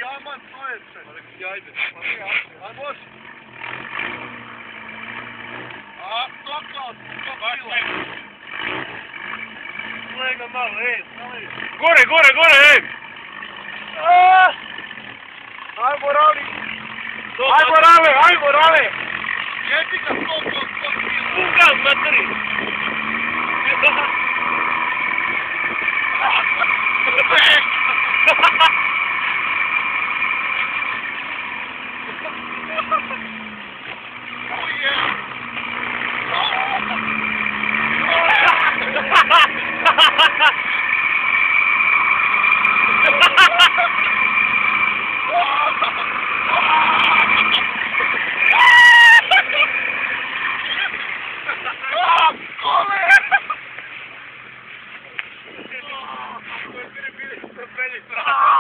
ja mam svoje se. Ajde. Aj može. A, stopao, Kolega malo, stali. Gore, ej! Ajmo, Rali. Ajmo, Rale! Jebi ga, stopao. Ugal, materi! Oh,